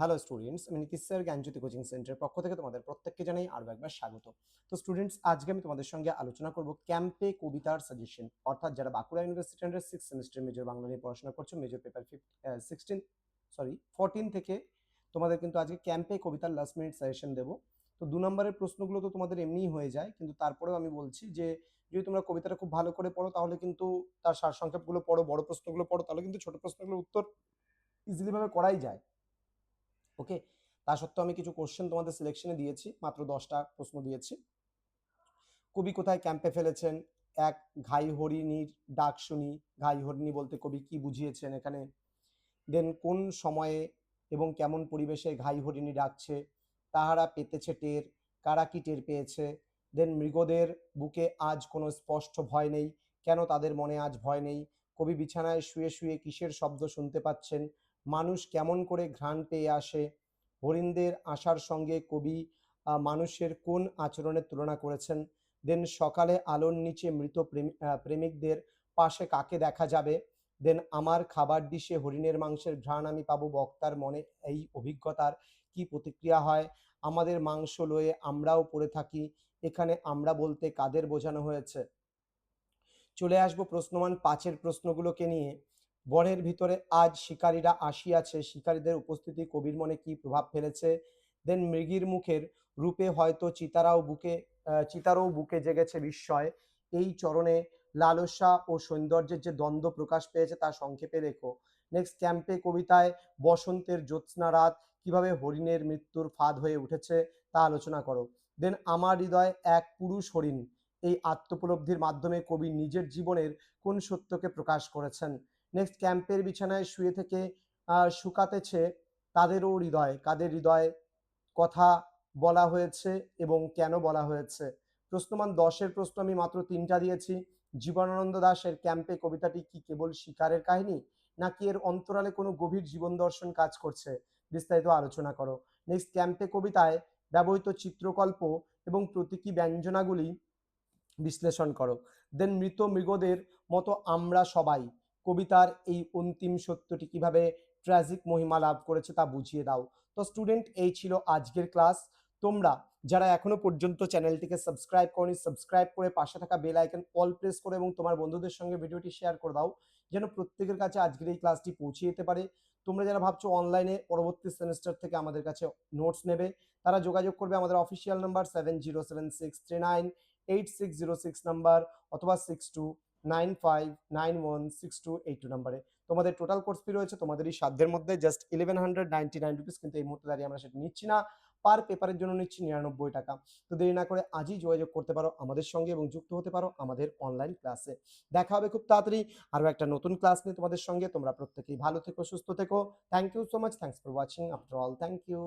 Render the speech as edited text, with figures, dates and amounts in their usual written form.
Hello students, আমি Nitish sir জ্ঞানজ্যোতি coaching সেন্টারের পক্ষ থেকে তোমাদের প্রত্যেককে জানাই আরও একবার স্বাগত। তো স্টুডেন্টস, আজকে আমি তোমাদের সঙ্গে আলোচনা করব ক্যাম্পে কবিতার সাজেশন, অর্থাৎ যারা Bankura university under 6 semester major Bangla নিয়ে পড়াশোনা করছো, মেজর পেপার 14 থেকে তোমাদের কিন্তু আজকে ক্যাম্পে কবিতার লাস্ট মিনিট সাজেশন দেবো। তো 2 নম্বরের প্রশ্নগুলো তো তোমাদের এমনিই হয়ে যায়, কিন্তু তারপরেও আমি বলছি যে যদি তোমরা কবিতাটা খুব ভালো করে পড়ো তাহলে কিন্তু তার সারসংক্ষেপগুলো পড়ো, বড় প্রশ্নগুলো পড়ো, তাহলে কিন্তু ছোট প্রশ্নগুলোর উত্তর ইজিলি ভাবে করাই যায়। ওকে, তা সত্ত্বেও আমি কিছু কোশ্চেন তোমাদের সিলেকশনে দিয়েছি, মাত্র 10টা প্রশ্ন দিয়েছি। কবি কোথায় ক্যাম্পে ফেলেছেন? এক, ঘাই হরিণীর ডাক শুনি। ঘাই হরিণী বলতে কবি কি বুঝিয়েছেন এখানে? দেন কোন সময়ে এবং কেমন পরিবেশে ঘাই হরিণী ডাকছে? তাহারা পেতেছে টের, কারা কি টের পেয়েছে? দেন মৃগদের বুকে আজ কোনো স্পষ্ট ভয় নেই, কেন তাদের মনে আজ ভয় নেই? কবি বিছানায় শুয়ে শুয়ে কিসের শব্দ শুনতে পাচ্ছেন? মানুষ কেমন করে ঘ্রাণ পেয়ে আসে? হরিণদের আসার সঙ্গে কবি মানুষের কোন আচরণের তুলনা করেছেন? দেন সকালে আলোর নিচে মৃত প্রেমিকদের পাশে কাকে দেখা যাবে? দেন আমার খাবার ডিশে হরিণের মাংসের ঘ্রাণ আমি পাবো, বক্তার মনে এই অভিজ্ঞতার কি প্রতিক্রিয়া হয়? আমাদের মাংস লয়ে আমরাও পড়ে থাকি, এখানে আমরা বলতে কাদের বোঝানো হয়েছে? চলে আসবো প্রশ্নমান 5-এর প্রশ্নগুলোকে নিয়ে। বনের ভিতরে আজ শিকারীরা আসিয়াছে, শিকারীদের উপস্থিতি কবির মনে কি প্রভাব ফেলেছে? দেন মৃগীর মুখের রূপে হয়তো চিতারও বুকে জেগেছে বিস্ময়, এই চরণে লালসা ও সৌন্দর্যের যে দ্বন্দ্ব প্রকাশ পেয়েছে তা সংক্ষেপে লেখো। নেক্সট, ক্যাম্পে কবিতায় বসন্তের জ্যোৎস্না রাত কিভাবে হরিণের মৃত্যুর ফাঁদ হয়ে উঠেছে তা আলোচনা করো। দেন আমার হৃদয় এক পুরুষ হরিণ, এই আত্মোপলব্ধির মাধ্যমে কবি নিজের জীবনের কোন সত্যকে প্রকাশ করেছেন? নেক্সট, ক্যাম্পের বিছানায় শুয়ে থেকে শুকাতেছে তাদেরও হৃদয়, কাদের হৃদয় কথা বলা হয়েছে এবং কেন বলা হয়েছে? প্রশ্নমান 10-এর প্রশ্ন আমি মাত্র 3টা দিয়েছি। জীবনানন্দ দাশের ক্যাম্পে কবিতাটি কি কেবল শিকারের কাহিনী, নাকি এর অন্তরালে কোনো গভীর জীবন দর্শন কাজ করছে? বিস্তারিত আলোচনা করো। নেক্সট, ক্যাম্পে কবিতায় ব্যবহৃত চিত্রকল্প এবং প্রতীকী ব্যঞ্জনাগুলি বিশ্লেষণ করো। দেন মৃত মৃগদের মতো আমরা সবাই কবিতার এই অন্তিম সত্যটি কিভাবে ট্র্যাজিক মহিমা লাভ করেছে তা বুঝিয়ে দাও। তো স্টুডেন্ট, এই ছিল আজকের ক্লাস। তোমরা যারা এখনো পর্যন্ত চ্যানেলটিকে সাবস্ক্রাইব করনি, সাবস্ক্রাইব করে পাশে থাকা বেল আইকন অল প্রেস করে এবং তোমার বন্ধুদের সঙ্গে ভিডিওটি শেয়ার করে দাও, যেন প্রত্যেকের কাছে আজকের এই ক্লাসটি পৌঁছে যেতে পারে। তোমরা যারা ভাবছো অনলাইনে পরবর্তী সেমিস্টার থেকে আমাদের কাছে নোটস নেবে, তারা যোগাযোগ করবে আমাদের অফিসিয়াল নাম্বার 7076398606 নাম্বার, অথবা 6295916282 নাম্বারে। তোমাদের টোটাল কোর্স ফি রয়েছে তোমাদের এই সাধ্যের মধ্যে জাস্ট 1199 রুপিস, কিন্তু এই মুহূর্তে দাঁড়িয়ে আমরা সেটা নিচ্ছি না, পার পেপারের জন্য নিচ্ছি 99 টাকা। তো দেরি না করে আজই যোগাযোগ করতে পারো আমাদের সঙ্গে এবং যুক্ত হতে পারো আমাদের অনলাইন ক্লাসে। দেখা হবে খুব তাড়াতাড়ি আরও একটা নতুন ক্লাস নিয়ে তোমাদের সঙ্গে। তোমরা প্রত্যেকেই ভালো থেকো, সুস্থ থেকো। Thank you so much, thanks for watching after all, thank you.